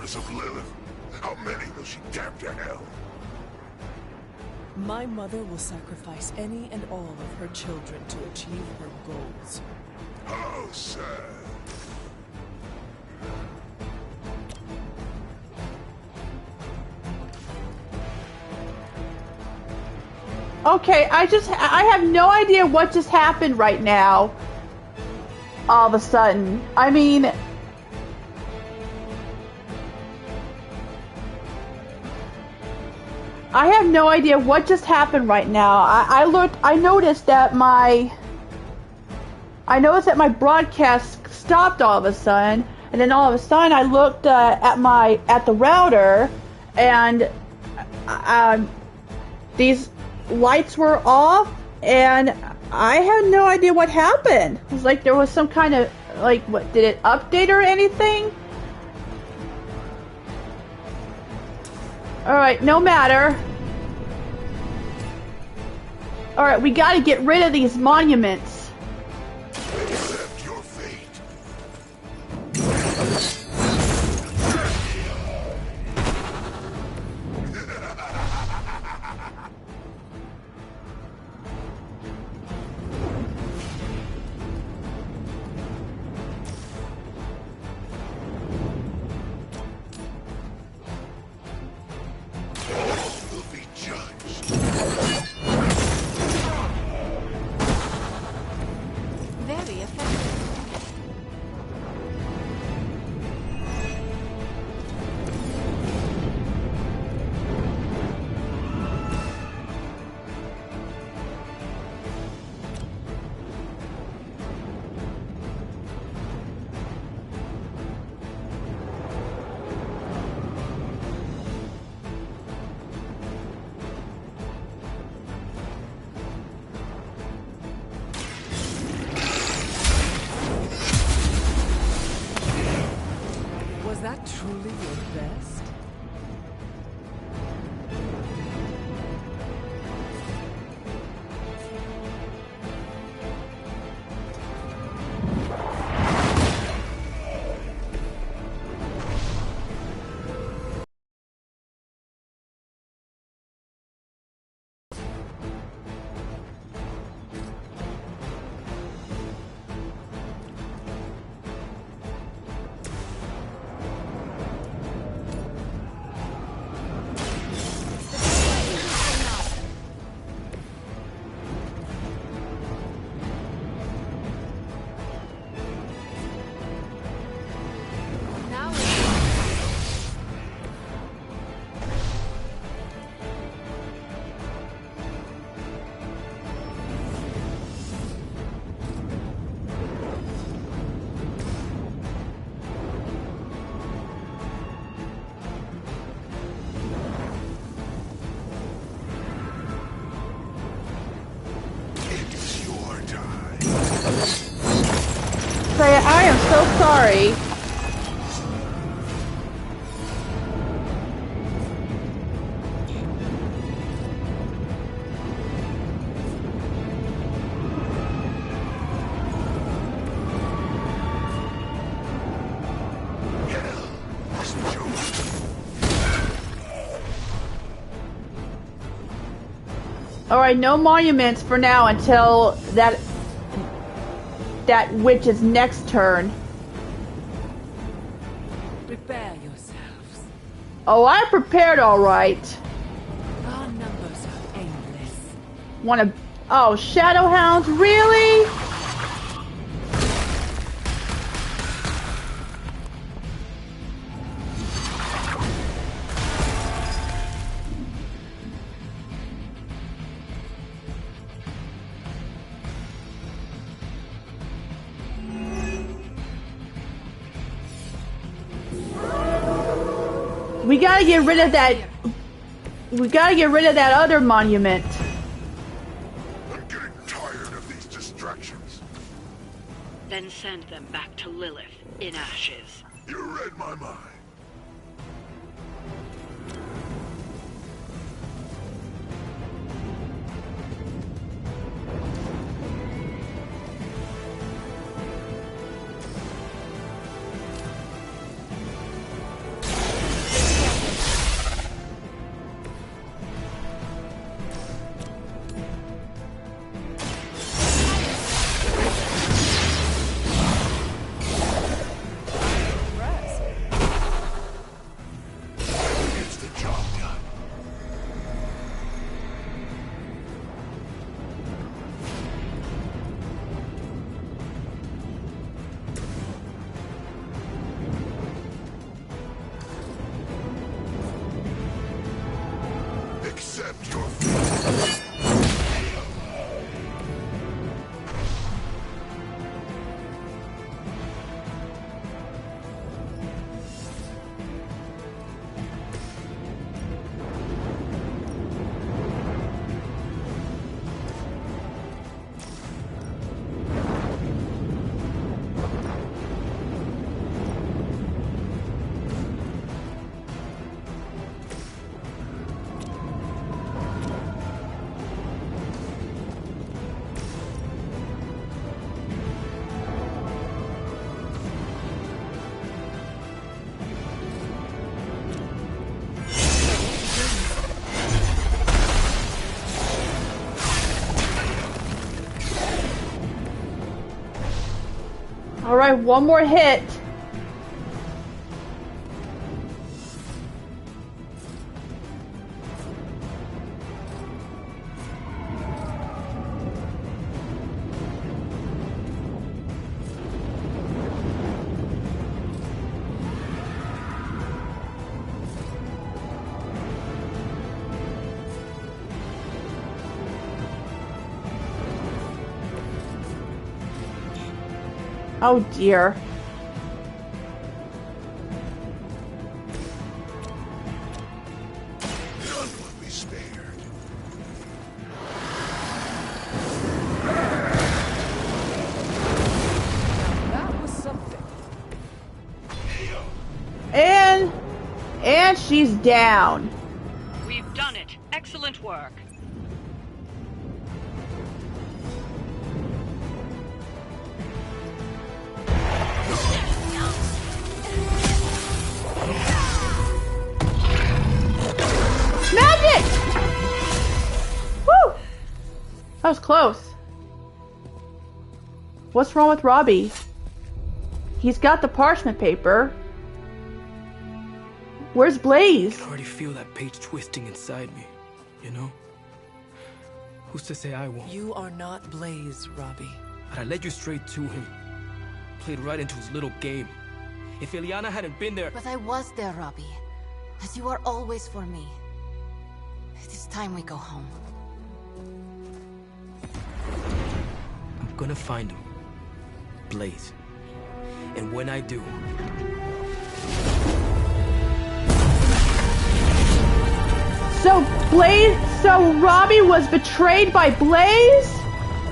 daughters of Lilith? How many will she damn to hell? My mother will sacrifice any and all of her children to achieve her goals. How sad. Okay, I have no idea what just happened right now. All of a sudden. I mean... I have no idea what just happened right now. I noticed that my broadcast stopped all of a sudden, and then all of a sudden I looked at the router, and these lights were off, and I had no idea what happened. It was like there was some kind of, like, what, did it update or anything? Alright, no matter. Alright, we gotta get rid of these monuments. Accept your fate. Will be judged. Very effective. Was that truly your best? Now It's your time. Freya, I am so sorry. Hell is chosen. Alright, no monuments for now until that witch's next turn. Prepare yourselves. Oh, I prepared alright. Our numbers are endless. Wanna... Oh, Shadowhounds, really? We gotta get rid of that... We gotta get rid of that other monument. I'm getting tired of these distractions. Then send them back to Lilith in ashes. You read my mind. accept your fate. Alright, one more hit. Oh dear. None will be spared. That was something. And she's down. We've done it. Excellent work. Magic! Woo! That was close. What's wrong with Robbie? He's got the parchment paper. Where's Blaze? I can already feel that page twisting inside me, you know? Who's to say I won't? You are not Blaze, Robbie. But I led you straight to him. Played right into his little game. If Ilyana hadn't been there... But I was there, Robbie. As you are always for me. It is time we go home. I'm gonna find him. Blaze. And when I do... So Robbie was betrayed by Blaze?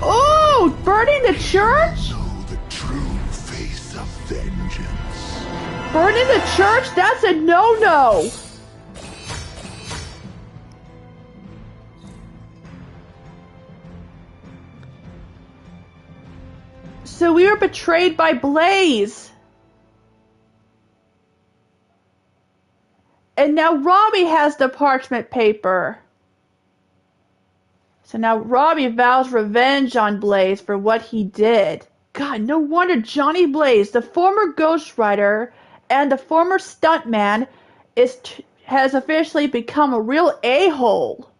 Oh, burning the church? Know the true face of vengeance. Burning the church? That's a no-no. So we were betrayed by Blaze. And now Robbie has the parchment paper. So now Robbie vows revenge on Blaze for what he did. God, no wonder Johnny Blaze, the former Ghost Rider and the former stuntman, has officially become a real a-hole.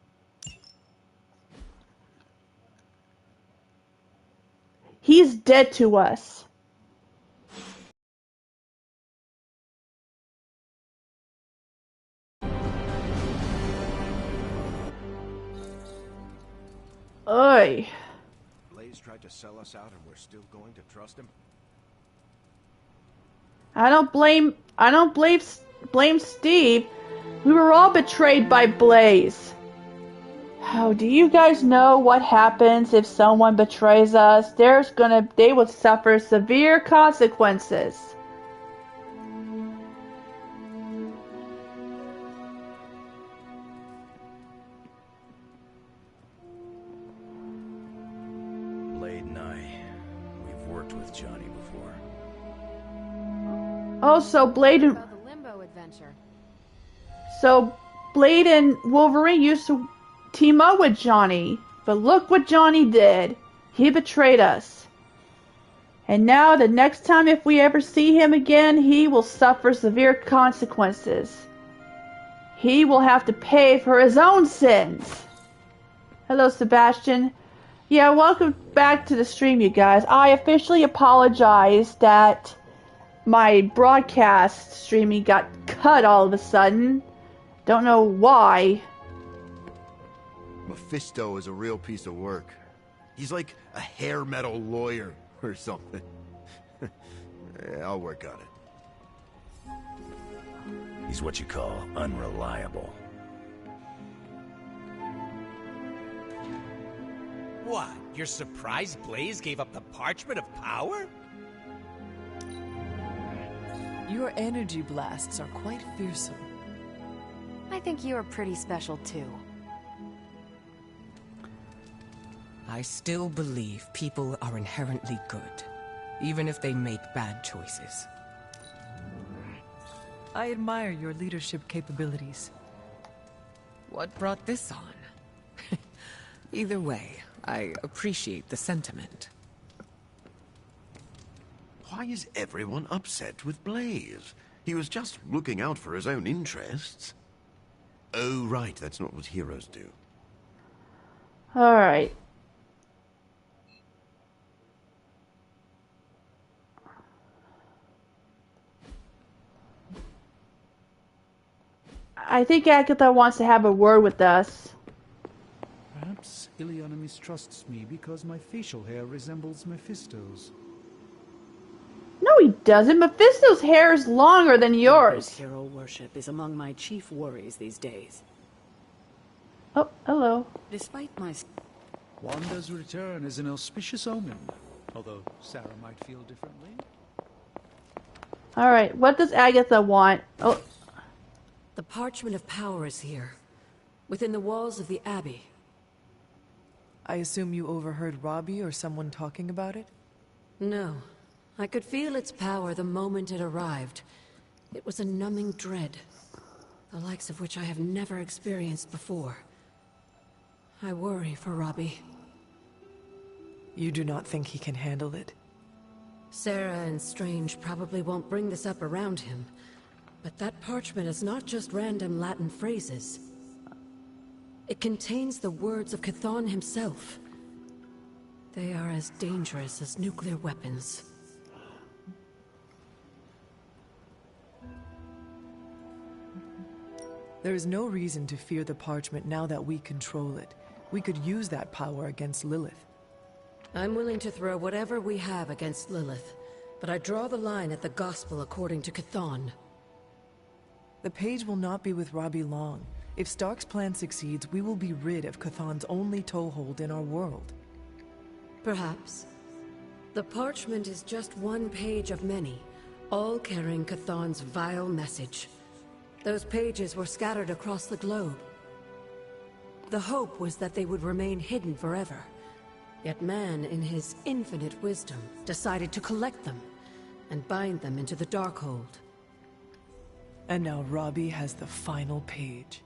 He's dead to us. Oy. Blaze tried to sell us out and we're still going to trust him? I don't blame Steve. We were all betrayed by Blaze. Oh, do you guys know what happens if someone betrays us? They will suffer severe consequences. Blade and we've worked with Johnny before. Also, Blade and About the Limbo adventure. Blade and Wolverine used to team up with Johnny, but look what Johnny did. He betrayed us. And now the next time if we ever see him again, he will suffer severe consequences. He will have to pay for his own sins. Hello, Sebastian. Yeah, welcome back to the stream, you guys. I officially apologize that my broadcast streaming got cut all of a sudden. Don't know why. Mephisto is a real piece of work. He's like a hair metal lawyer or something. Yeah, I'll work on it. He's what you call unreliable. What? You're surprised Blaze gave up the Parchment of Power? Your energy blasts are quite fearsome. I think you're pretty special too. I still believe people are inherently good, even if they make bad choices. I admire your leadership capabilities. What brought this on? Either way, I appreciate the sentiment. Why is everyone upset with Blaze? He was just looking out for his own interests. Oh, right, that's not what heroes do. Alright. I think Agatha wants to have a word with us. Perhaps Ileana mistrusts me because my facial hair resembles Mephisto's. No, he doesn't. Mephisto's hair is longer than yours. Hero worship is among my chief worries these days. Oh, hello. Despite my... Wanda's return is an auspicious omen, although Sarah might feel differently. Alright, what does Agatha want? Oh, The Parchment of Power is here, within the walls of the Abbey. I assume you overheard Robbie or someone talking about it? No. I could feel its power the moment it arrived. It was a numbing dread, the likes of which I have never experienced before. I worry for Robbie. You do not think he can handle it? Sarah and Strange probably won't bring this up around him, but that parchment is not just random Latin phrases. It contains the words of Chthon himself. They are as dangerous as nuclear weapons. There is no reason to fear the parchment now that we control it. We could use that power against Lilith. I'm willing to throw whatever we have against Lilith, but I draw the line at the gospel according to Chthon. The page will not be with Robbie long. If Stark's plan succeeds, we will be rid of Chthon's only toehold in our world. Perhaps. The parchment is just one page of many, all carrying Chthon's vile message. Those pages were scattered across the globe. The hope was that they would remain hidden forever. Yet man, in his infinite wisdom, decided to collect them and bind them into the Darkhold. And now Robbie has the final page.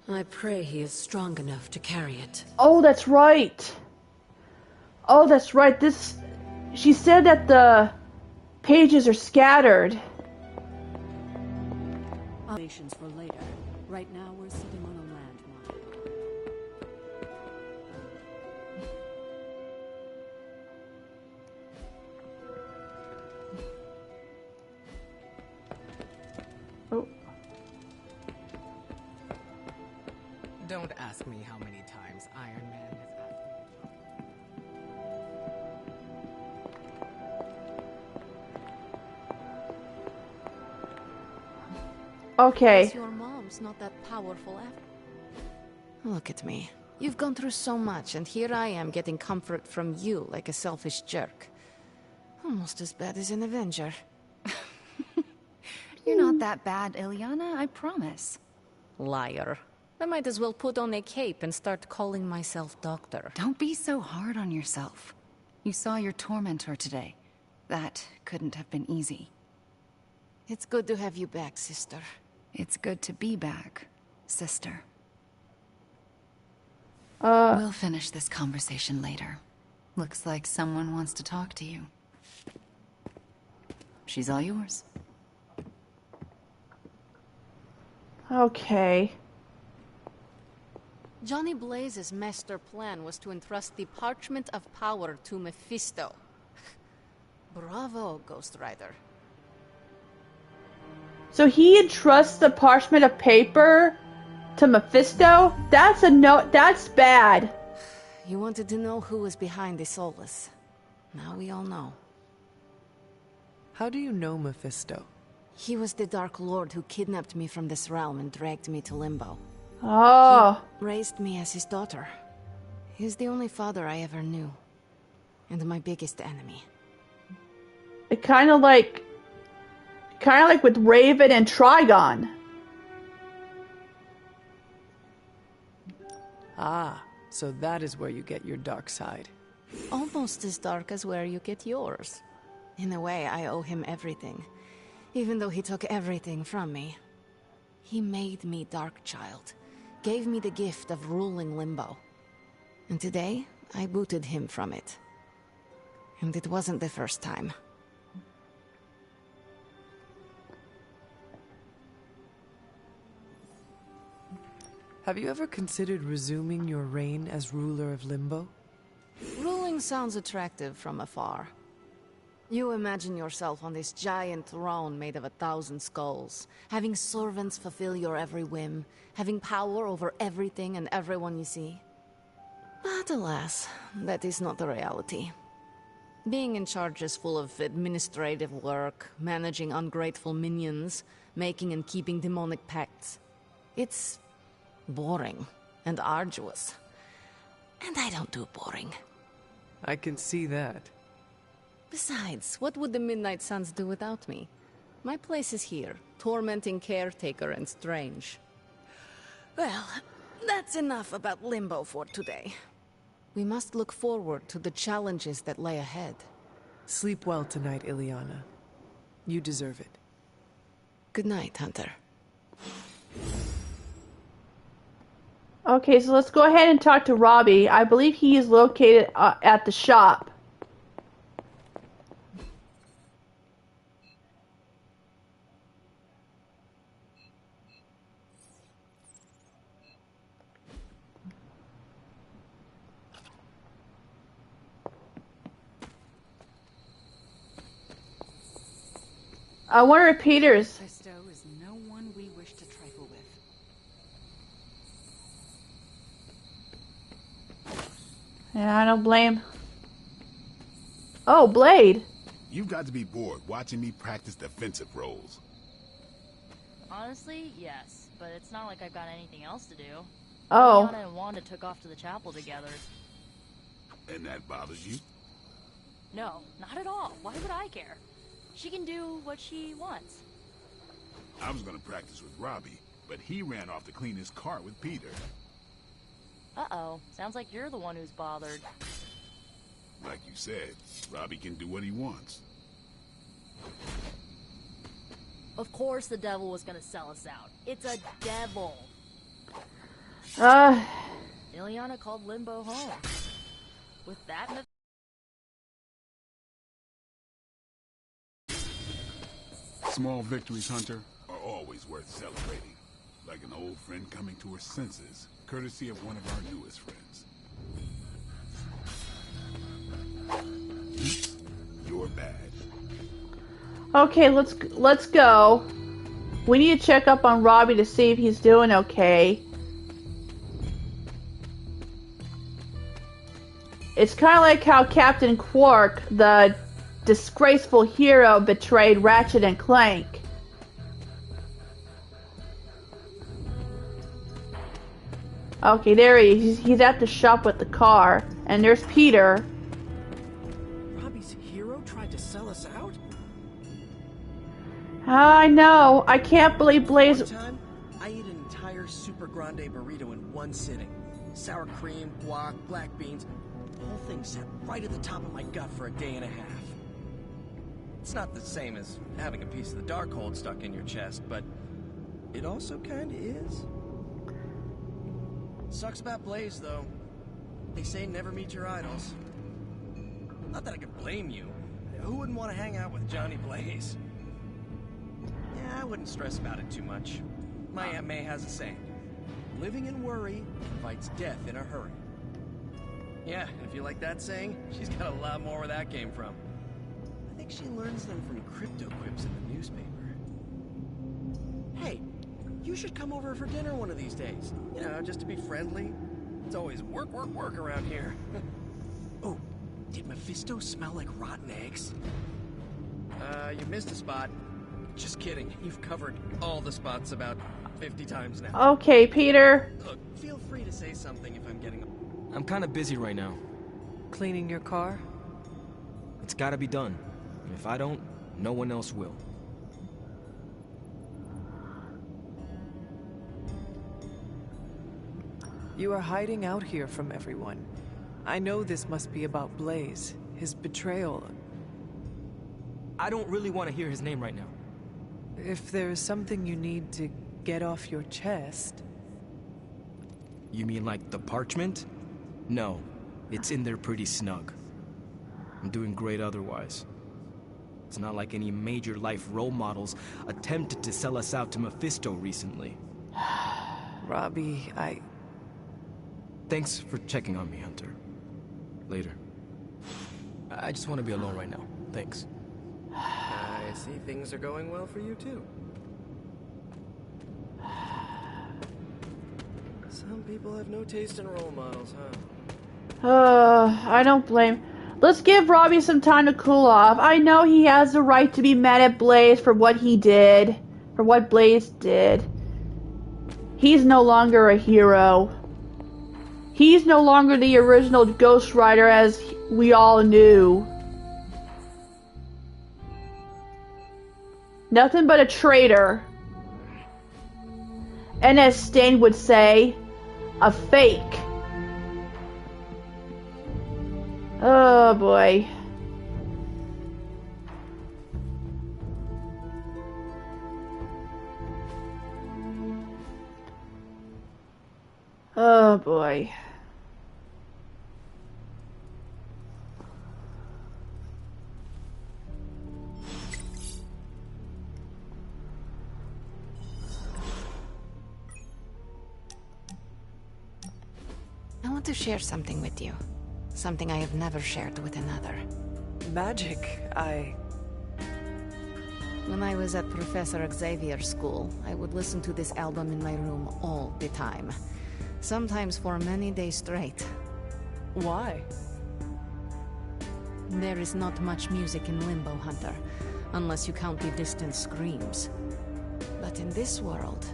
I pray he is strong enough to carry it. oh, that's right. Oh, that's right. She said that the pages are scattered. Nations for later. Right now we're sitting on a landmine. Oh. Don't ask me how many times Iron Man has asked me. Okay. Guess your mom's not that powerful after. Look at me. You've gone through so much, and here I am getting comfort from you like a selfish jerk. Almost as bad as an Avenger. You're not that bad, Ileana, I promise. Liar. I might as well put on a cape and start calling myself Doctor. Don't be so hard on yourself. You saw your tormentor today. That couldn't have been easy. It's good to have you back, sister. It's good to be back, sister. Uh, We'll finish this conversation later. Looks like someone wants to talk to you. She's all yours. Okay. Johnny Blaze's master plan was to entrust the Parchment of Power to Mephisto. Bravo, Ghost Rider. So he entrusts the parchment of paper To Mephisto? That's a no. That's bad. You wanted to know who was behind the Solus. Now we all know. How do you know Mephisto? He was the Dark Lord who kidnapped me from this realm and dragged me to Limbo. Oh. He raised me as his daughter. He's the only father I ever knew. And my biggest enemy. It kind of like with Raven and Trigon. Ah, so that is where you get your dark side. Almost as dark as where you get yours. In a way, I owe him everything. Even though he took everything from me. He made me Darkchild. Gave me the gift of ruling Limbo. And today, I booted him from it. And it wasn't the first time. Have you ever considered resuming your reign as ruler of Limbo? Ruling sounds attractive from afar. You imagine yourself on this giant throne made of 1,000 skulls, having servants fulfill your every whim, having power over everything and everyone you see. But alas, that is not the reality. Being in charge is full of administrative work, managing ungrateful minions, making and keeping demonic pacts. It's boring and arduous. And I don't do boring. I can see that. Besides, what would the Midnight Suns do without me? My place is here, tormenting Caretaker and Strange. Well, that's enough about Limbo for today. We must look forward to the challenges that lay ahead. Sleep well tonight, Ileana. You deserve it. Good night, Hunter. Okay, so let's go ahead and talk to Robbie. I believe he is located at the shop. I wonder if Peter's... Mephisto is no one we wish to trifle with. Yeah, I don't blame. Oh, Blade. You've got to be bored watching me practice defensive roles. Honestly, yes, but it's not like I've got anything else to do. Oh. Ileana and Wanda took off to the chapel together. And that bothers you? No, not at all. Why would I care? She can do what she wants. I was gonna practice with Robbie, but he ran off to clean his car with Peter. Uh-oh. Sounds like you're the one who's bothered. Like you said, Robbie can do what he wants. Of course the devil was gonna sell us out. It's a devil. Ileana called Limbo home. With that in Small victories, Hunter, are always worth celebrating. Like an old friend coming to her senses, courtesy of one of our newest friends. You're bad. Okay, let's go. We need to check up on Robbie to see if he's doing okay. It's kind of like how Captain Quark, the disgraceful hero, betrayed Ratchet and Clank. Okay, there he is. He's at the shop with the car. And there's Peter. Robbie's hero tried to sell us out? I know. I can't believe Blaze... One time, I ate an entire Super Grande burrito in one sitting. Sour cream, guac, black beans. The whole thing sat right at the top of my gut for a day and a half. It's not the same as having a piece of the Darkhold stuck in your chest, but it also kinda is. Sucks about Blaze, though. They say never meet your idols. Not that I could blame you. Who wouldn't want to hang out with Johnny Blaze? Yeah, I wouldn't stress about it too much. My Aunt May has a saying. Living in worry invites death in a hurry. Yeah, and if you like that saying, she's got a lot more where that came from. I think she learns them from crypto quips in the newspaper. Hey, You should come over for dinner one of these days. You know, just to be friendly. It's always work, work, work around here. Oh, did Mephisto smell like rotten eggs? You missed a spot. Just kidding. You've covered all the spots about 50 times now. Okay, Peter. Look, feel free to say something if I'm getting... I'm kind of busy right now. Cleaning your car? It's gotta be done. If I don't, no one else will. You are hiding out here from everyone. I know this must be about Blaze, his betrayal. I don't really want to hear his name right now. If there is something you need to get off your chest... You mean like the parchment? No, it's in there pretty snug. I'm doing great otherwise. It's not like any major life role models attempted to sell us out to Mephisto recently. Robbie, Thanks for checking on me, Hunter. Later. I just want to be alone right now. Thanks. I see things are going well for you, too. Some people have no taste in role models, huh? I don't blame... Let's give Robbie some time to cool off. I know he has the right to be mad at Blaze for what he did. For what Blaze did. He's no longer a hero. He's no longer the original Ghost Rider as we all knew. Nothing but a traitor. And as Stain would say, a fake. Oh boy. Oh boy. I want to share something with you. Something I have never shared with another. Magic, When I was at Professor Xavier's school, I would listen to this album in my room all the time. Sometimes for many days straight. Why? There is not much music in Limbo, Hunter, unless you count the distant screams. But in this world,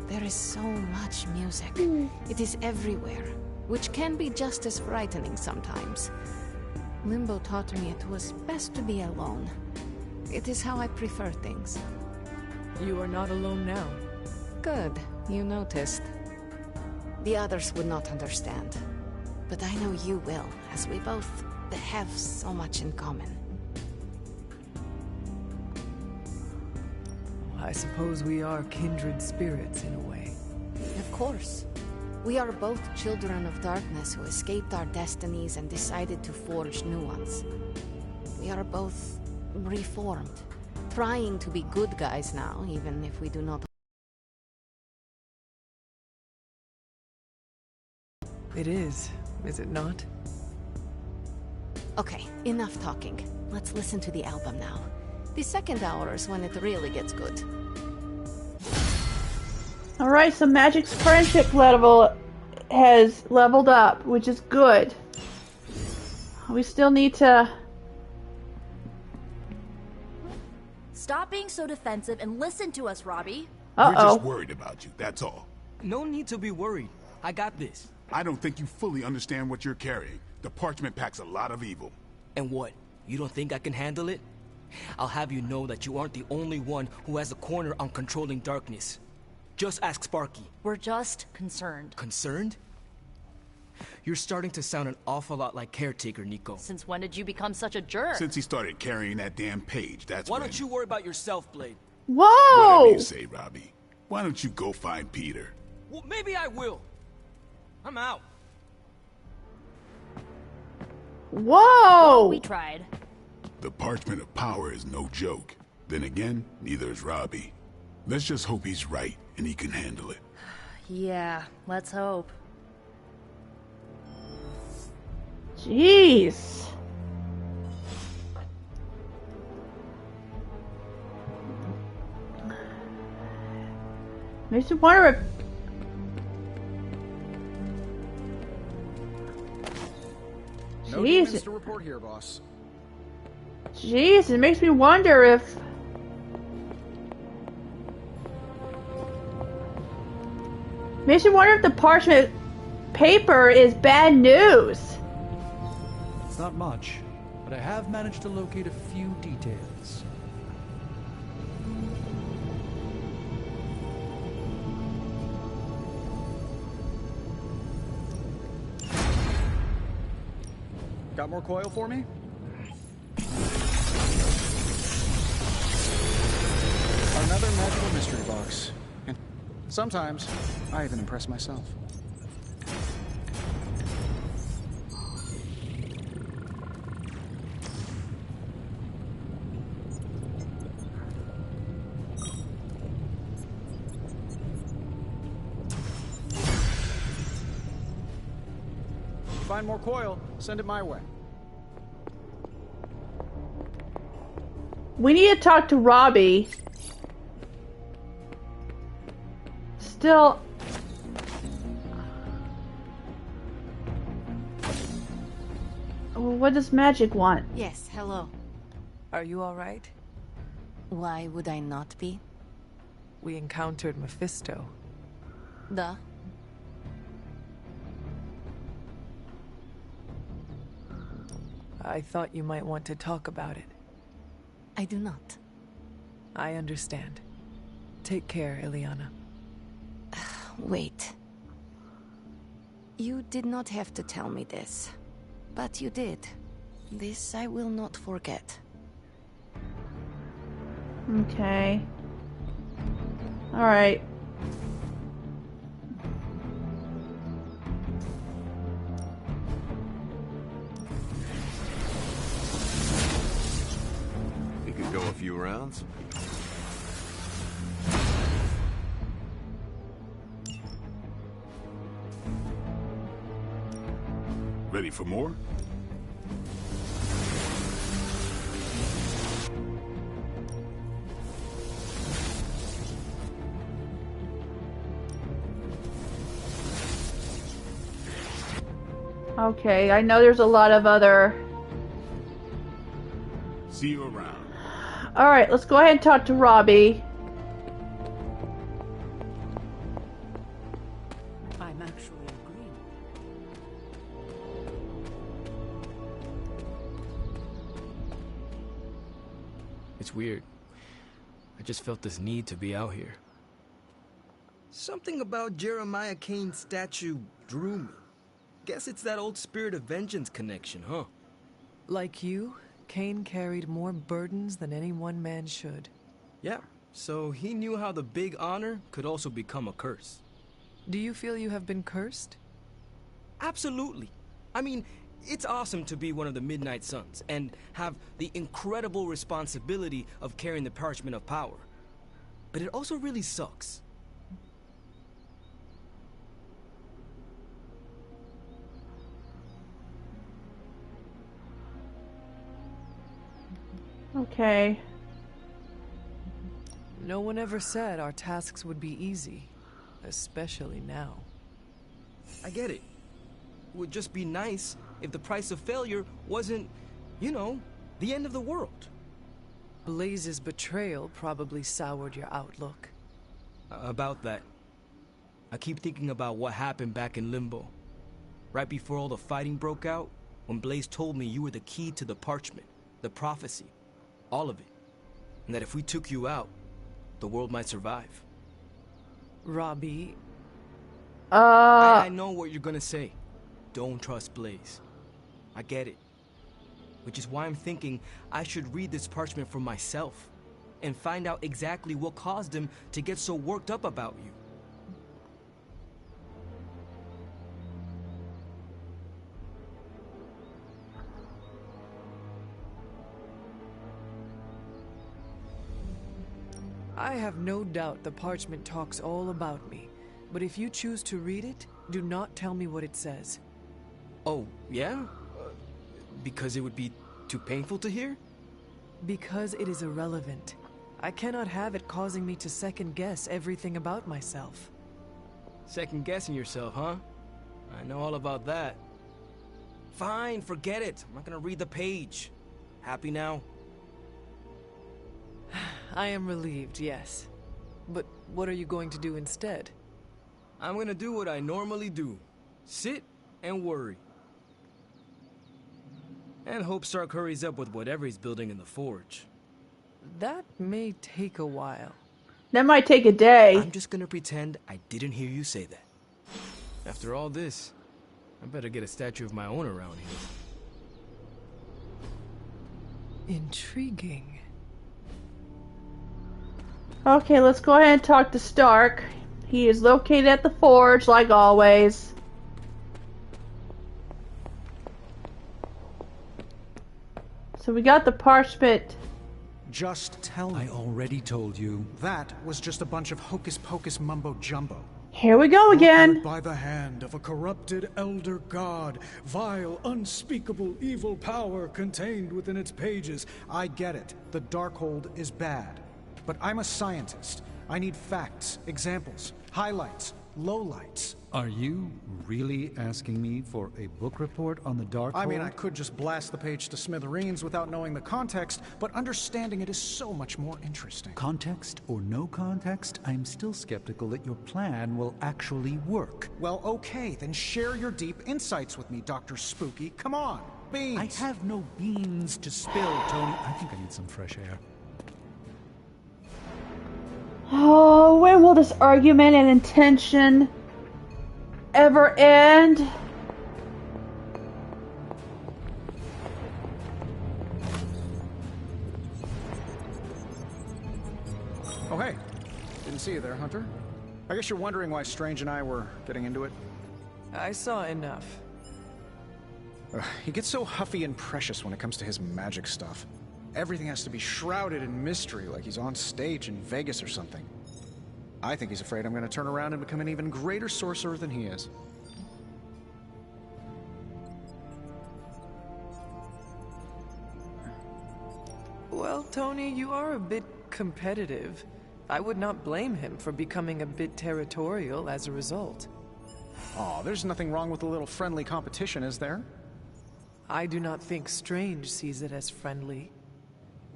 there is so much music. It is everywhere, which can be just as frightening sometimes. Limbo taught me it was best to be alone. It is how I prefer things. You are not alone now. Good, you noticed. The others would not understand. But I know you will, as we both have so much in common. I suppose we are kindred spirits in a way. Of course. We are both children of darkness who escaped our destinies and decided to forge new ones. We are both reformed, trying to be good guys now, even if we do not. It is it not? Okay, enough talking. Let's listen to the album now. The second hour is when it really gets good. Alright, so Magic's friendship level has leveled up, which is good. We still need to... Stop being so defensive and listen to us, Robbie. We're just worried about you, that's all. No need to be worried. I got this. I don't think you fully understand what you're carrying. The parchment packs a lot of evil. And what? You don't think I can handle it? I'll have you know that you aren't the only one who has a corner on controlling darkness. Just ask Sparky. We're just concerned. Concerned? You're starting to sound an awful lot like Caretaker, Nico. Since when did you become such a jerk? Since he started carrying that damn page, that's Why don't you worry about yourself, Blade? Whoa! Whatever you say, Robbie. Why don't you go find Peter? Well, maybe I will. I'm out. Whoa! We tried. The Parchment of Power is no joke. Then again, neither is Robbie. Let's just hope he's right and he can handle it. Yeah, let's hope. Jeez. Makes me wonder if... No demons to report here, boss. Jeez, it makes me wonder if... Makes me wonder if the parchment paper is bad news. It's not much, but I have managed to locate a few details. Got more coil for me? Another magical mystery box. And sometimes, I even impress myself. Find more coil, send it my way. We need to talk to Robbie. Still... What does Magic want? Yes, hello. Are you alright? Why would I not be? We encountered Mephisto. Duh. I thought you might want to talk about it. I do not. I understand. Take care, Illyana. Wait. You did not have to tell me this, but you did. This I will not forget. Okay. Alright. We could go a few rounds. Ready for more? Okay, I know there's a lot of other... See you around. Alright, let's go ahead and talk to Robbie. I'm actually agreeing. It's weird. I just felt this need to be out here. Something about Jeremiah Kane's statue drew me. Guess it's that old Spirit of Vengeance connection, huh? Like you, Kane carried more burdens than any one man should. Yeah, so he knew how the big honor could also become a curse. Do you feel you have been cursed? Absolutely. I mean, it's awesome to be one of the Midnight Suns and have the incredible responsibility of carrying the Parchment of Power. But it also really sucks. Okay. No one ever said our tasks would be easy, especially now. I get it. It would just be nice if the price of failure wasn't, you know, the end of the world. Blaze's betrayal probably soured your outlook. About that. I keep thinking about what happened back in Limbo. Right before all the fighting broke out, when Blaze told me you were the key to the parchment, the prophecy, all of it. And that if we took you out, the world might survive. Robbie... I know what you're gonna say. Don't trust Blaze. I get it. Which is why I'm thinking I should read this parchment for myself and find out exactly what caused him to get so worked up about you. I have no doubt the parchment talks all about me, but if you choose to read it, do not tell me what it says. Oh, yeah? Because it would be too painful to hear? Because it is irrelevant. I cannot have it causing me to second-guess everything about myself. Second-guessing yourself, huh? I know all about that. Fine, forget it. I'm not gonna read the page. Happy now? I am relieved, yes. But what are you going to do instead? I'm gonna do what I normally do. Sit and worry. And hope Stark hurries up with whatever he's building in the forge. That may take a while. That might take a day. I'm just gonna pretend I didn't hear you say that. After all this, I better get a statue of my own around here. Intriguing. Okay, let's go ahead and talk to Stark. He is located at the forge, like always. So we got the parchment. Just tell me. I already told you. That was just a bunch of hocus-pocus mumbo-jumbo. Here we go again. By the hand of a corrupted elder god, vile, unspeakable evil power contained within its pages. I get it. The Darkhold is bad. But I'm a scientist. I need facts, examples, highlights, lowlights. Are you really asking me for a book report on the Darkhold? I mean, I could just blast the page to smithereens without knowing the context, but understanding it is so much more interesting. Context or no context, I'm still skeptical that your plan will actually work. Well, okay, then share your deep insights with me, Dr. Spooky. Come on, beans! I have no beans to spill, Tony. I think I need some fresh air. Oh, when will this argument and intention ever end? Oh, hey. Didn't see you there, Hunter. I guess you're wondering why Strange and I were getting into it. I saw enough. He gets so huffy and precious when it comes to his magic stuff. Everything has to be shrouded in mystery, like he's on stage in Vegas or something. I think he's afraid I'm going to turn around and become an even greater sorcerer than he is. Well, Tony, you are a bit competitive. I would not blame him for becoming a bit territorial as a result. Aw, there's nothing wrong with a little friendly competition, is there? I do not think Strange sees it as friendly.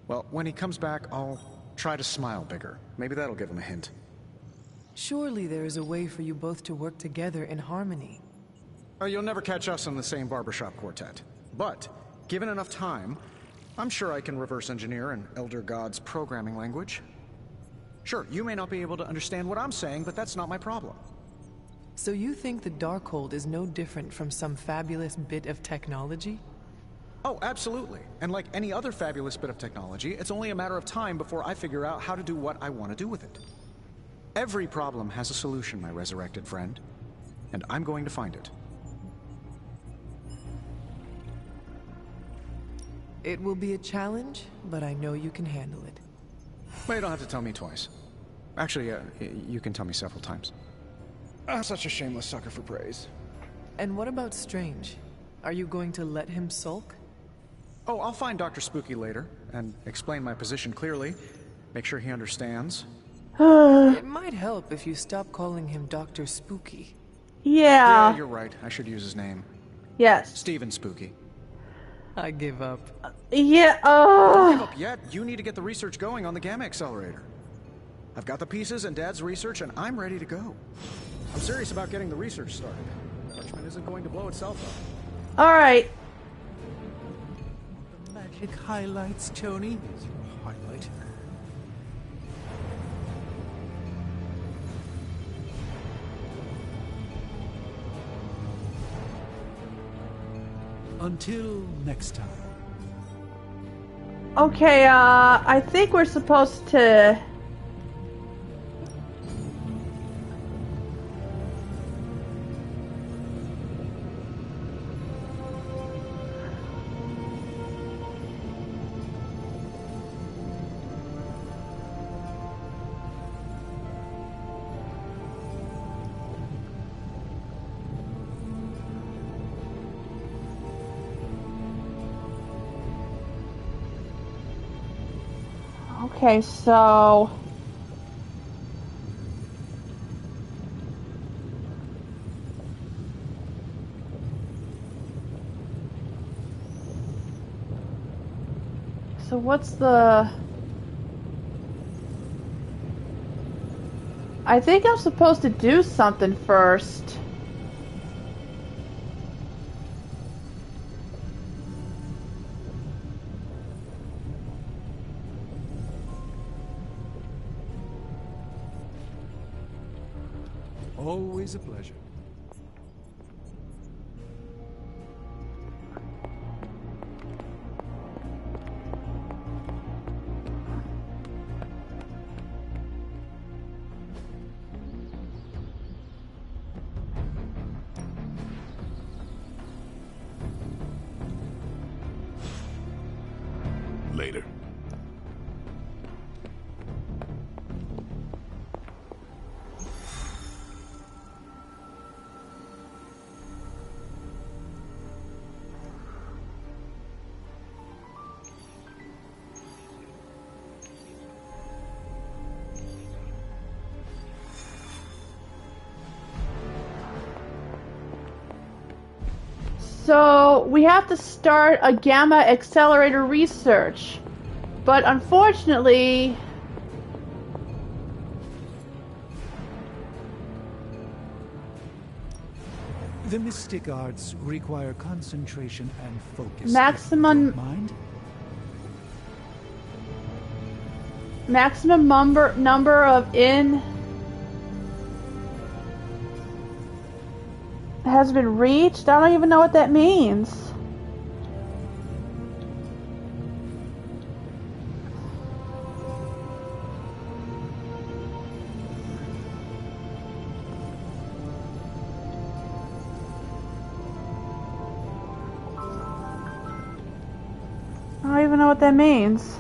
Well, when he comes back, I'll try to smile bigger. Maybe that'll give him a hint. Surely there is a way for you both to work together in harmony. Oh, you'll never catch us on the same barbershop quartet. But, given enough time, I'm sure I can reverse engineer an Elder God's programming language. Sure, you may not be able to understand what I'm saying, but that's not my problem. So you think the Darkhold is no different from some fabulous bit of technology? Oh, absolutely. And like any other fabulous bit of technology, it's only a matter of time before I figure out how to do what I want to do with it. Every problem has a solution, my resurrected friend. And I'm going to find it. It will be a challenge, but I know you can handle it. Well, you don't have to tell me twice. Actually, you can tell me several times. I'm such a shameless sucker for praise. And what about Strange? Are you going to let him sulk? Oh, I'll find Dr. Spooky later, and explain my position clearly. Make sure he understands. It might help if you stop calling him Dr. Spooky. Yeah, you're right. I should use his name. Yes. Stephen Spooky. I give up. Yeah, Don't give up yet. You need to get the research going on the Gamma Accelerator. I've got the pieces and Dad's research, and I'm ready to go. I'm serious about getting the research started. Parchment isn't going to blow itself up. Alright. The magic highlights, Tony. Here's your highlight. Until next time. Okay, I think we're supposed to... Okay, so... So what's the... I think I'm supposed to do something first. Always a pleasure. Later. So we have to start a gamma accelerator research, but unfortunately the mystic arts require concentration and focus. maximum number of has been reached. I don't even know what that means. I don't even know what that means.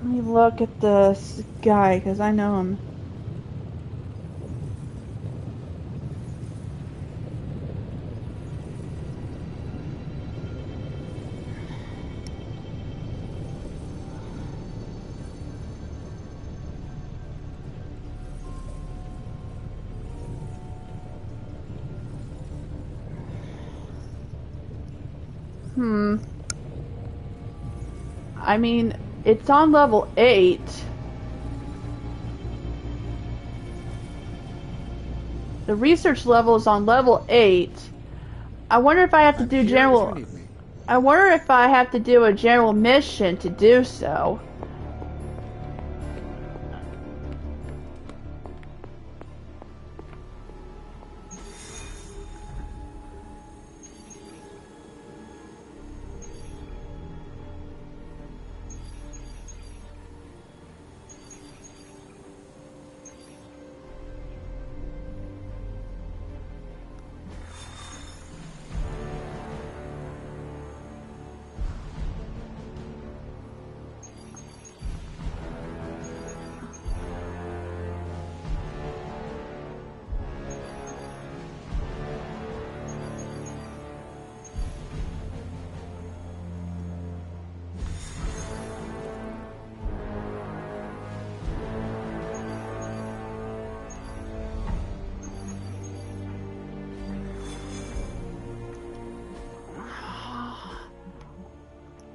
Let me look at this guy, because I know him. I mean, it's on level 8. The research level is on level 8. I wonder if I have to do general... I wonder if I have to do a general mission to do so.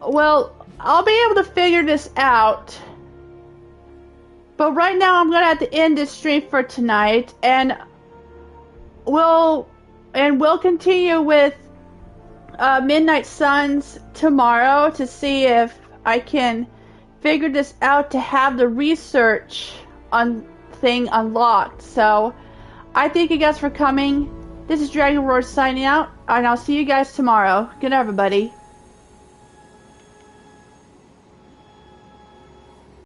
Well, I'll be able to figure this out. But right now I'm gonna have to end this stream for tonight, and we'll continue with Midnight Suns tomorrow to see if I can figure this out to have the research thing unlocked. So I thank you guys for coming. This is Dragon Roar signing out, and I'll see you guys tomorrow. Good night, everybody.